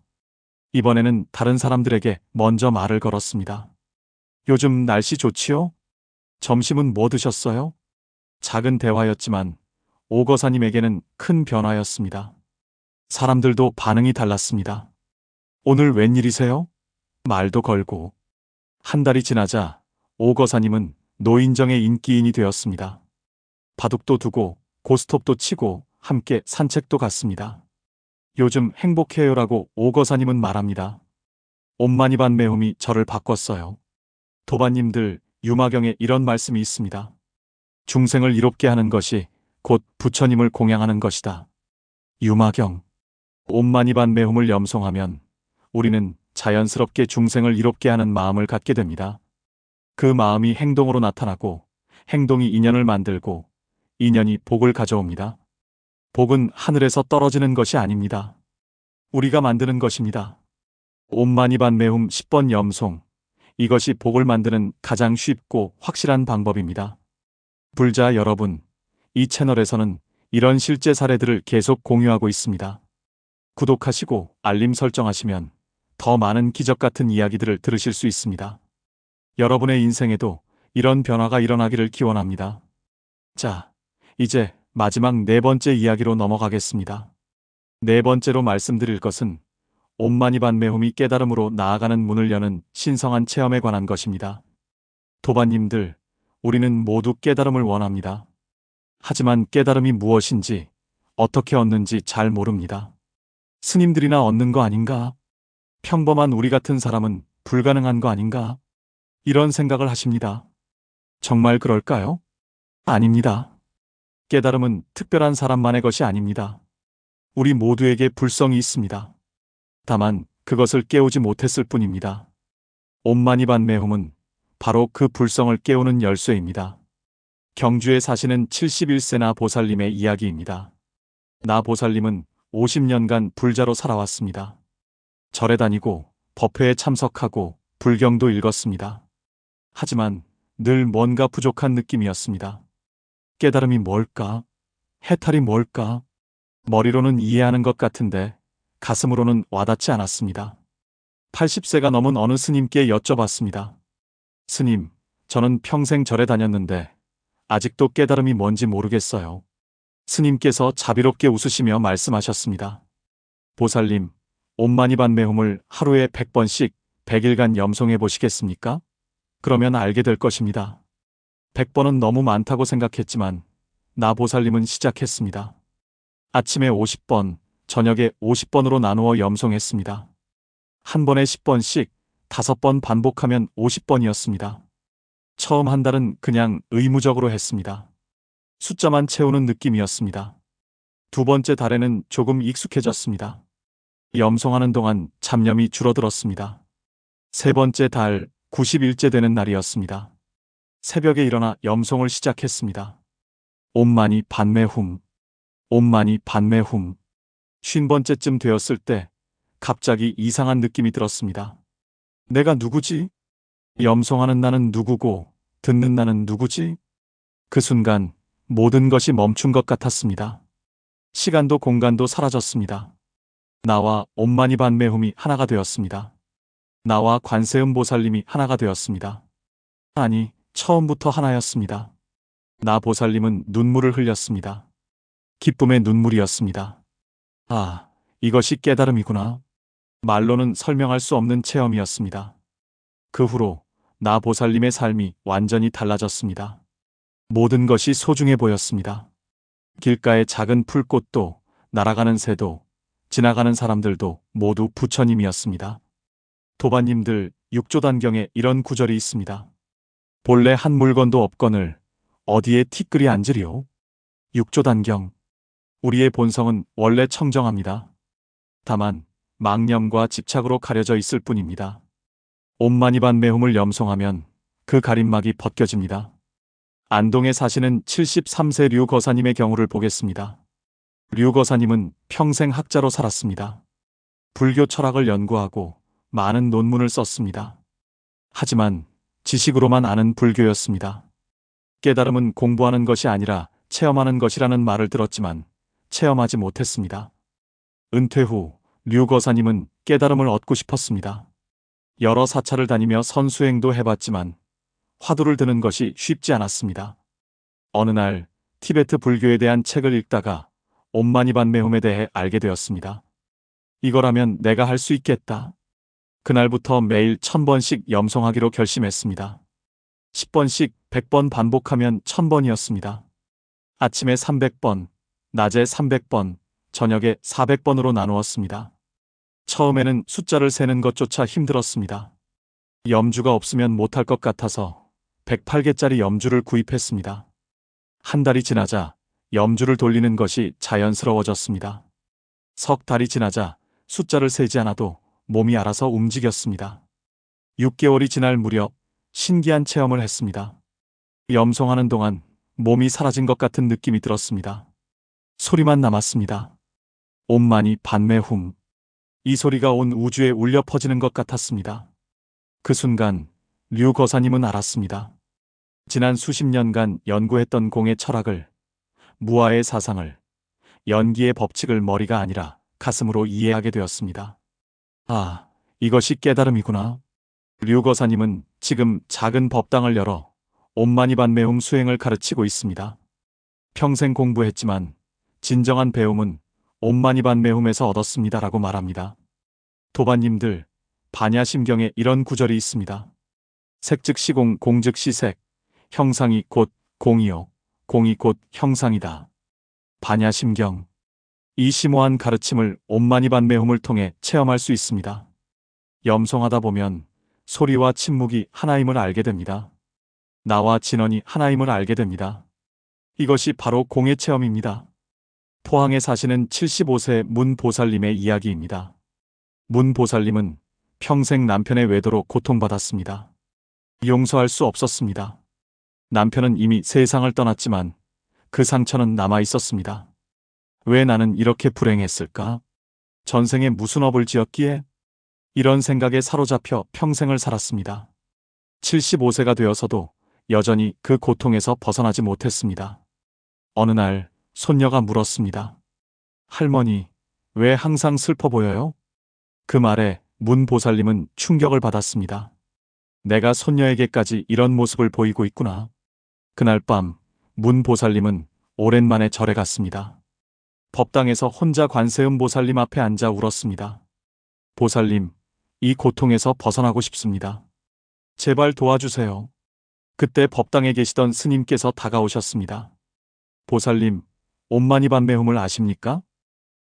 이번에는 다른 사람들에게 먼저 말을 걸었습니다. 요즘 날씨 좋지요? 점심은 뭐 드셨어요? 작은 대화였지만 오거사님에게는 큰 변화였습니다. 사람들도 반응이 달랐습니다. 오늘 웬일이세요? 말도 걸고. 한 달이 지나자 오거사님은 노인정의 인기인이 되었습니다. 바둑도 두고 고스톱도 치고 함께 산책도 갔습니다. 요즘 행복해요라고 오거사님은 말합니다. 옴마니반 매움이 저를 바꿨어요. 도반님들, 유마경에 이런 말씀이 있습니다. 중생을 이롭게 하는 것이 곧 부처님을 공양하는 것이다. 유마경. 옴마니반 매움을 염송하면 우리는 자연스럽게 중생을 이롭게 하는 마음을 갖게 됩니다. 그 마음이 행동으로 나타나고 행동이 인연을 만들고 인연이 복을 가져옵니다. 복은 하늘에서 떨어지는 것이 아닙니다. 우리가 만드는 것입니다. 옴마니반 매움 10번 염송. 이것이 복을 만드는 가장 쉽고 확실한 방법입니다. 불자 여러분, 이 채널에서는 이런 실제 사례들을 계속 공유하고 있습니다. 구독하시고 알림 설정하시면 더 많은 기적 같은 이야기들을 들으실 수 있습니다. 여러분의 인생에도 이런 변화가 일어나기를 기원합니다. 자, 이제 마지막 네 번째 이야기로 넘어가겠습니다. 네 번째로 말씀드릴 것은 옴마니반 매움이 깨달음으로 나아가는 문을 여는 신성한 체험에 관한 것입니다. 도반님들, 우리는 모두 깨달음을 원합니다. 하지만 깨달음이 무엇인지, 어떻게 얻는지 잘 모릅니다. 스님들이나 얻는 거 아닌가? 평범한 우리 같은 사람은 불가능한 거 아닌가? 이런 생각을 하십니다. 정말 그럴까요? 아닙니다. 깨달음은 특별한 사람만의 것이 아닙니다. 우리 모두에게 불성이 있습니다. 다만 그것을 깨우지 못했을 뿐입니다. 옴마니반 매움은 바로 그 불성을 깨우는 열쇠입니다. 경주에 사시는 71세나 보살님의 이야기입니다. 나 보살님은 50년간 불자로 살아왔습니다. 절에 다니고 법회에 참석하고 불경도 읽었습니다. 하지만 늘 뭔가 부족한 느낌이었습니다. 깨달음이 뭘까? 해탈이 뭘까? 머리로는 이해하는 것 같은데 가슴으로는 와닿지 않았습니다. 80세가 넘은 어느 스님께 여쭤봤습니다. 스님, 저는 평생 절에 다녔는데 아직도 깨달음이 뭔지 모르겠어요. 스님께서 자비롭게 웃으시며 말씀하셨습니다. 보살님, 옴마니반 매움을 하루에 100번씩 100일간 염송해 보시겠습니까? 그러면 알게 될 것입니다. 100번은 너무 많다고 생각했지만 나 보살님은 시작했습니다. 아침에 50번, 저녁에 50번으로 나누어 염송했습니다. 한 번에 10번씩 5번 반복하면 50번이었습니다. 처음 한 달은 그냥 의무적으로 했습니다. 숫자만 채우는 느낌이었습니다. 두 번째 달에는 조금 익숙해졌습니다. 염송하는 동안 잡념이 줄어들었습니다. 세 번째 달, 90일째 되는 날이었습니다. 새벽에 일어나 염송을 시작했습니다. 옴마니 반매훔, 옴마니 반매훔. 50번째쯤 되었을 때 갑자기 이상한 느낌이 들었습니다. 내가 누구지? 염송하는 나는 누구고 듣는 나는 누구지? 그 순간 모든 것이 멈춘 것 같았습니다. 시간도 공간도 사라졌습니다. 나와 옴마니 반매훔이 하나가 되었습니다. 나와 관세음 보살님이 하나가 되었습니다. 아니, 처음부터 하나였습니다. 나 보살님은 눈물을 흘렸습니다. 기쁨의 눈물이었습니다. 아, 이것이 깨달음이구나. 말로는 설명할 수 없는 체험이었습니다. 그 후로 나 보살님의 삶이 완전히 달라졌습니다. 모든 것이 소중해 보였습니다. 길가의 작은 풀꽃도, 날아가는 새도, 지나가는 사람들도 모두 부처님이었습니다. 도반님들, 육조단경에 이런 구절이 있습니다. 본래 한 물건도 없거늘 어디에 티끌이 앉으리오? 육조단경. 우리의 본성은 원래 청정합니다. 다만 망념과 집착으로 가려져 있을 뿐입니다. 옴마니반 매움을 염송하면 그 가림막이 벗겨집니다. 안동에 사시는 73세 류거사님의 경우를 보겠습니다. 류거사님은 평생 학자로 살았습니다. 불교 철학을 연구하고 많은 논문을 썼습니다. 하지만 지식으로만 아는 불교였습니다. 깨달음은 공부하는 것이 아니라 체험하는 것이라는 말을 들었지만 체험하지 못했습니다. 은퇴 후 류거사님은 깨달음을 얻고 싶었습니다. 여러 사찰을 다니며 선수행도 해봤지만 화두를 드는 것이 쉽지 않았습니다. 어느 날 티베트 불교에 대한 책을 읽다가 옴마니반 매움에 대해 알게 되었습니다. 이거라면 내가 할 수 있겠다. 그날부터 매일 1000번씩 염송하기로 결심했습니다. 10번씩 100번 반복하면 1000번이었습니다. 아침에 300번, 낮에 300번, 저녁에 400번으로 나누었습니다. 처음에는 숫자를 세는 것조차 힘들었습니다. 염주가 없으면 못할 것 같아서 108개짜리 염주를 구입했습니다. 한 달이 지나자 염주를 돌리는 것이 자연스러워졌습니다. 석 달이 지나자 숫자를 세지 않아도 몸이 알아서 움직였습니다. 6개월이 지날 무렵 신기한 체험을 했습니다. 염송하는 동안 몸이 사라진 것 같은 느낌이 들었습니다. 소리만 남았습니다. 옴마니 반매훔. 이 소리가 온 우주에 울려 퍼지는 것 같았습니다. 그 순간 류거사님은 알았습니다. 지난 수십 년간 연구했던 공의 철학을, 무아의 사상을, 연기의 법칙을 머리가 아니라 가슴으로 이해하게 되었습니다. 아, 이것이 깨달음이구나. 류거사님은 지금 작은 법당을 열어 옴마니반 매움 수행을 가르치고 있습니다. 평생 공부했지만 진정한 배움은 옴마니반 매움에서 얻었습니다라고 말합니다. 도반님들, 반야심경에 이런 구절이 있습니다. 색즉 시공, 공즉 시색, 형상이 곧 공이요, 공이 곧 형상이다. 반야심경. 이 심오한 가르침을 옴마니반 매움을 통해 체험할 수 있습니다. 염송하다 보면 소리와 침묵이 하나임을 알게 됩니다. 나와 진원이 하나임을 알게 됩니다. 이것이 바로 공의 체험입니다. 포항에 사시는 75세 문 보살님의 이야기입니다. 문 보살님은 평생 남편의 외도로 고통받았습니다. 용서할 수 없었습니다. 남편은 이미 세상을 떠났지만 그 상처는 남아 있었습니다. 왜 나는 이렇게 불행했을까? 전생에 무슨 업을 지었기에? 이런 생각에 사로잡혀 평생을 살았습니다. 75세가 되어서도 여전히 그 고통에서 벗어나지 못했습니다. 어느 날 손녀가 물었습니다. 할머니, 왜 항상 슬퍼 보여요? 그 말에 문 보살님은 충격을 받았습니다. 내가 손녀에게까지 이런 모습을 보이고 있구나. 그날 밤 문 보살님은 오랜만에 절에 갔습니다. 법당에서 혼자 관세음 보살님 앞에 앉아 울었습니다. 보살님, 이 고통에서 벗어나고 싶습니다. 제발 도와주세요. 그때 법당에 계시던 스님께서 다가오셨습니다. 보살님, 옴마니반 매움을 아십니까?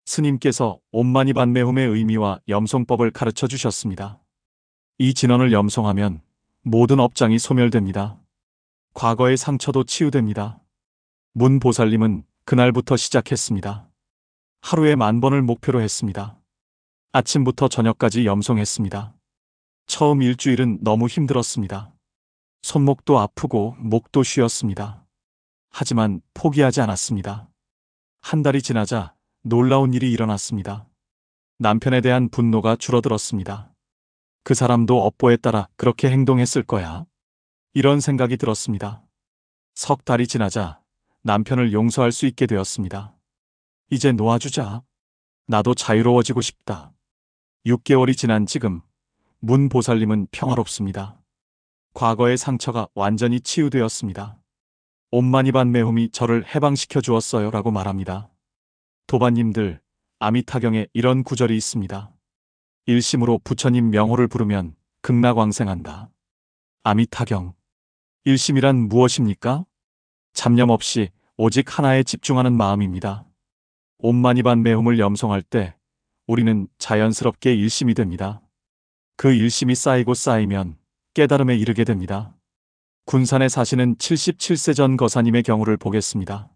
스님께서 옴마니반 매움의 의미와 염송법을 가르쳐 주셨습니다. 이 진언을 염송하면 모든 업장이 소멸됩니다. 과거의 상처도 치유됩니다. 문 보살님은 그날부터 시작했습니다. 하루에 10,000번을 목표로 했습니다. 아침부터 저녁까지 염송했습니다. 처음 일주일은 너무 힘들었습니다. 손목도 아프고 목도 쉬었습니다. 하지만 포기하지 않았습니다. 한 달이 지나자 놀라운 일이 일어났습니다. 남편에 대한 분노가 줄어들었습니다. 그 사람도 업보에 따라 그렇게 행동했을 거야. 이런 생각이 들었습니다. 석 달이 지나자 남편을 용서할 수 있게 되었습니다. 이제 놓아주자. 나도 자유로워지고 싶다. 6개월이 지난 지금 문 보살님은 평화롭습니다. 과거의 상처가 완전히 치유되었습니다. 옴마니반 매움이 저를 해방시켜 주었어요 라고 말합니다. 도반님들, 아미타경에 이런 구절이 있습니다. 일심으로 부처님 명호를 부르면 극락왕생한다. 아미타경. 일심이란 무엇입니까? 잡념 없이 오직 하나에 집중하는 마음입니다. 옴마니반 매움을 염송할 때 우리는 자연스럽게 일심이 됩니다. 그 일심이 쌓이고 쌓이면 깨달음에 이르게 됩니다. 군산에 사시는 77세 전 거사님의 경우를 보겠습니다.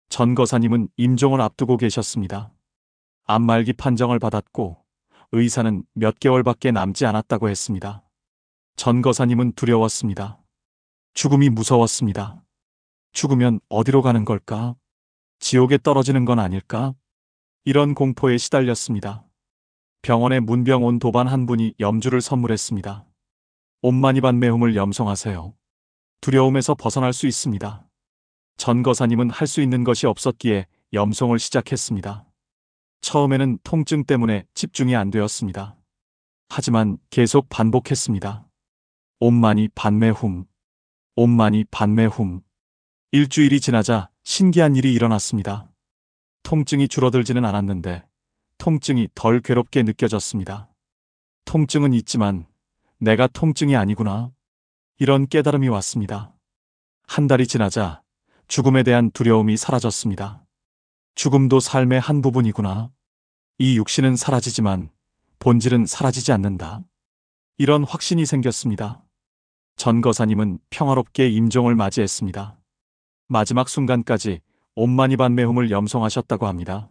전 거사님은 임종을 앞두고 계셨습니다. 암말기 판정을 받았고 의사는 몇 개월밖에 남지 않았다고 했습니다. 전 거사님은 두려웠습니다. 죽음이 무서웠습니다. 죽으면 어디로 가는 걸까? 지옥에 떨어지는 건 아닐까? 이런 공포에 시달렸습니다. 병원에 문병 온 도반 한 분이 염주를 선물했습니다. 옴마니반 매움을 염송하세요. 두려움에서 벗어날 수 있습니다. 전 거사님은 할 수 있는 것이 없었기에 염송을 시작했습니다. 처음에는 통증 때문에 집중이 안 되었습니다. 하지만 계속 반복했습니다. 옴마니 반매훔, 옴마니 반매훔. 일주일이 지나자 신기한 일이 일어났습니다. 통증이 줄어들지는 않았는데 통증이 덜 괴롭게 느껴졌습니다. 통증은 있지만 내가 통증이 아니구나. 이런 깨달음이 왔습니다. 한 달이 지나자 죽음에 대한 두려움이 사라졌습니다. 죽음도 삶의 한 부분이구나. 이 육신은 사라지지만 본질은 사라지지 않는다. 이런 확신이 생겼습니다. 전 거사님은 평화롭게 임종을 맞이했습니다. 마지막 순간까지 옴마니반 매움을 염송하셨다고 합니다.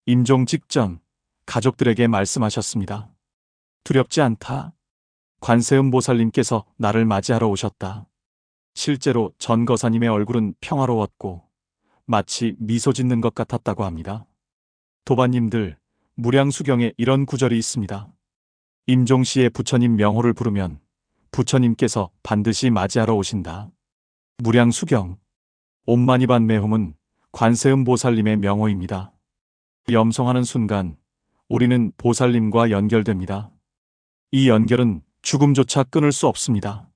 임종 직전 가족들에게 말씀하셨습니다. 두렵지 않다. 관세음 보살님께서 나를 맞이하러 오셨다. 실제로 전 거사님의 얼굴은 평화로웠고 마치 미소 짓는 것 같았다고 합니다. 도반님들, 무량수경에 이런 구절이 있습니다. 임종시에 부처님 명호를 부르면 부처님께서 반드시 맞이하러 오신다. 무량수경. 옴마니반 매움은 관세음 보살님의 명호입니다. 염송하는 순간 우리는 보살님과 연결됩니다. 이 연결은 죽음조차 끊을 수 없습니다.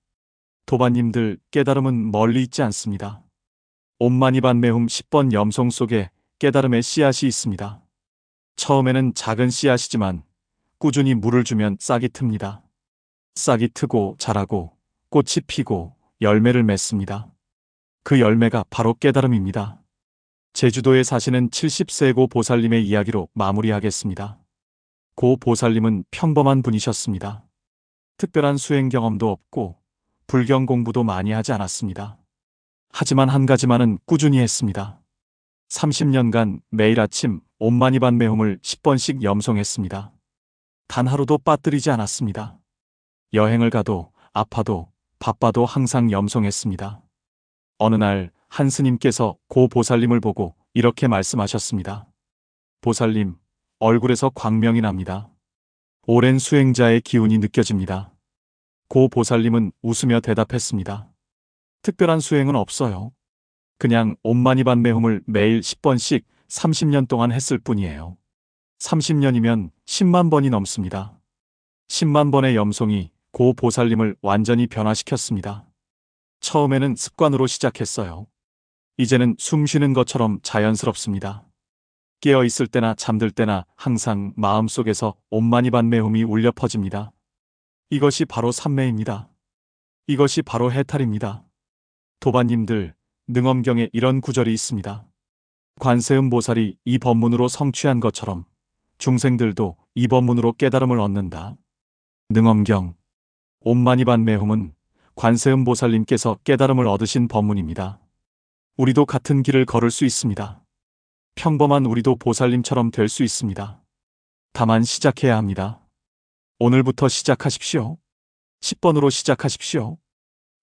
도반님들, 깨달음은 멀리 있지 않습니다. 옴마니반 매움 10번 염송 속에 깨달음의 씨앗이 있습니다. 처음에는 작은 씨앗이지만 꾸준히 물을 주면 싹이 틉니다. 싹이 트고 자라고 꽃이 피고 열매를 맺습니다. 그 열매가 바로 깨달음입니다. 제주도에 사시는 70세 고 보살님의 이야기로 마무리하겠습니다. 고 보살님은 평범한 분이셨습니다. 특별한 수행 경험도 없고 불경 공부도 많이 하지 않았습니다. 하지만 한 가지만은 꾸준히 했습니다. 30년간 매일 아침 옴마니반 매움을 10번씩 염송했습니다. 단 하루도 빠뜨리지 않았습니다. 여행을 가도 아파도 바빠도 항상 염송했습니다. 어느 날 한 스님께서 고 보살님을 보고 이렇게 말씀하셨습니다. 보살님, 얼굴에서 광명이 납니다. 오랜 수행자의 기운이 느껴집니다. 고 보살님은 웃으며 대답했습니다. 특별한 수행은 없어요. 그냥 옴마니반 매움을 매일 10번씩 30년 동안 했을 뿐이에요. 30년이면 10만 번이 넘습니다. 10만 번의 염송이 고 보살님을 완전히 변화시켰습니다. 처음에는 습관으로 시작했어요. 이제는 숨 쉬는 것처럼 자연스럽습니다. 깨어 있을 때나 잠들 때나 항상 마음속에서 옴마니반 매움이 울려 퍼집니다. 이것이 바로 삼매입니다. 이것이 바로 해탈입니다. 도반님들, 능엄경에 이런 구절이 있습니다. 관세음 보살이 이 법문으로 성취한 것처럼 중생들도 이 법문으로 깨달음을 얻는다. 능엄경. 옴마니반 매움은 관세음 보살님께서 깨달음을 얻으신 법문입니다. 우리도 같은 길을 걸을 수 있습니다. 평범한 우리도 보살님처럼 될 수 있습니다. 다만 시작해야 합니다. 오늘부터 시작하십시오. 10번으로 시작하십시오.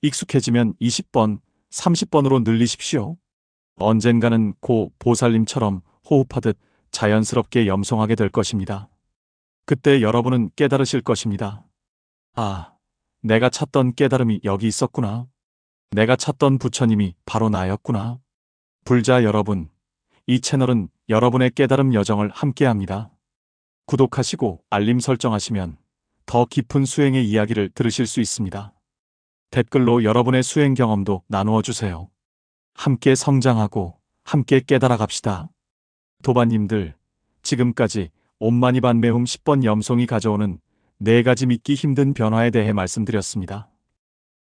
익숙해지면 20번, 30번으로 늘리십시오. 언젠가는 고 보살님처럼 호흡하듯 자연스럽게 염송하게 될 것입니다. 그때 여러분은 깨달으실 것입니다. 아, 내가 찾던 깨달음이 여기 있었구나. 내가 찾던 부처님이 바로 나였구나. 불자 여러분, 이 채널은 여러분의 깨달음 여정을 함께합니다. 구독하시고 알림 설정하시면 더 깊은 수행의 이야기를 들으실 수 있습니다. 댓글로 여러분의 수행 경험도 나누어 주세요. 함께 성장하고 함께 깨달아 갑시다. 도반님들, 지금까지 옴마니반 매움 10번 염송이 가져오는 4가지 믿기 힘든 변화에 대해 말씀드렸습니다.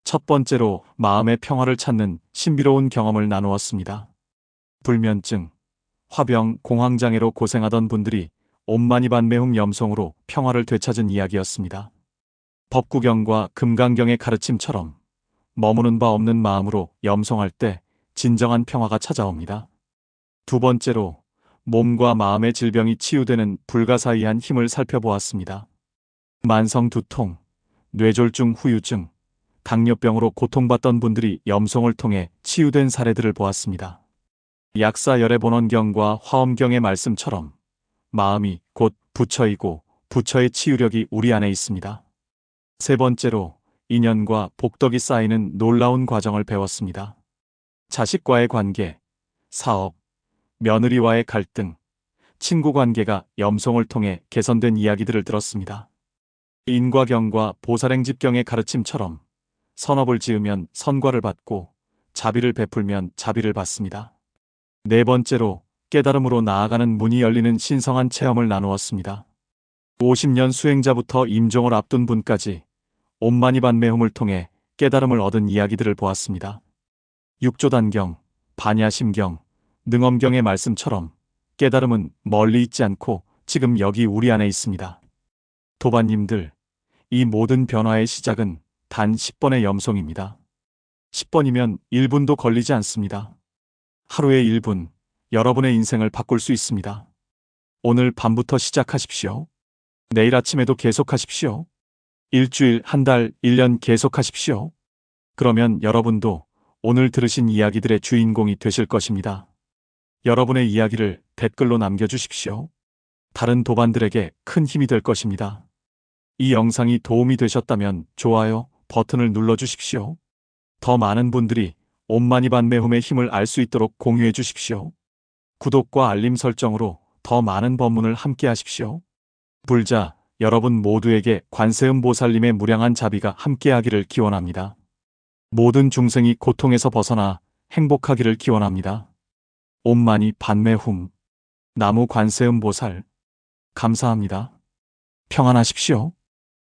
첫 번째로 마음의 평화를 찾는 신비로운 경험을 나누었습니다. 불면증, 화병, 공황장애로 고생하던 분들이 옴마니반메훔 염송으로 평화를 되찾은 이야기였습니다. 법구경과 금강경의 가르침처럼 머무는 바 없는 마음으로 염송할 때 진정한 평화가 찾아옵니다. 두 번째로 몸과 마음의 질병이 치유되는 불가사의한 힘을 살펴보았습니다. 만성 두통, 뇌졸중 후유증, 당뇨병으로 고통받던 분들이 염송을 통해 치유된 사례들을 보았습니다. 약사 열애본원경과 화엄경의 말씀처럼 마음이 곧 부처이고 부처의 치유력이 우리 안에 있습니다. 세 번째로 인연과 복덕이 쌓이는 놀라운 과정을 배웠습니다. 자식과의 관계, 사업, 며느리와의 갈등, 친구 관계가 염송을 통해 개선된 이야기들을 들었습니다. 인과경과 보살행집경의 가르침처럼 선업을 지으면 선과를 받고 자비를 베풀면 자비를 받습니다. 네 번째로 깨달음으로 나아가는 문이 열리는 신성한 체험을 나누었습니다. 50년 수행자부터 임종을 앞둔 분까지 옴마니반메훔을 통해 깨달음을 얻은 이야기들을 보았습니다. 육조단경, 반야심경, 능엄경의 말씀처럼 깨달음은 멀리 있지 않고 지금 여기 우리 안에 있습니다. 도반님들, 이 모든 변화의 시작은 단 10번의 염송입니다. 10번이면 1분도 걸리지 않습니다. 하루의 1분, 여러분의 인생을 바꿀 수 있습니다. 오늘 밤부터 시작하십시오. 내일 아침에도 계속하십시오. 일주일, 한 달, 1년 계속하십시오. 그러면 여러분도 오늘 들으신 이야기들의 주인공이 되실 것입니다. 여러분의 이야기를 댓글로 남겨주십시오. 다른 도반들에게 큰 힘이 될 것입니다. 이 영상이 도움이 되셨다면 좋아요 버튼을 눌러주십시오. 더 많은 분들이 옴마니반메훔의 힘을 알 수 있도록 공유해 주십시오. 구독과 알림 설정으로 더 많은 법문을 함께 하십시오. 불자, 여러분 모두에게 관세음보살님의 무량한 자비가 함께하기를 기원합니다. 모든 중생이 고통에서 벗어나 행복하기를 기원합니다. 옴마니반메훔 나무 관세음보살 감사합니다. 평안하십시오.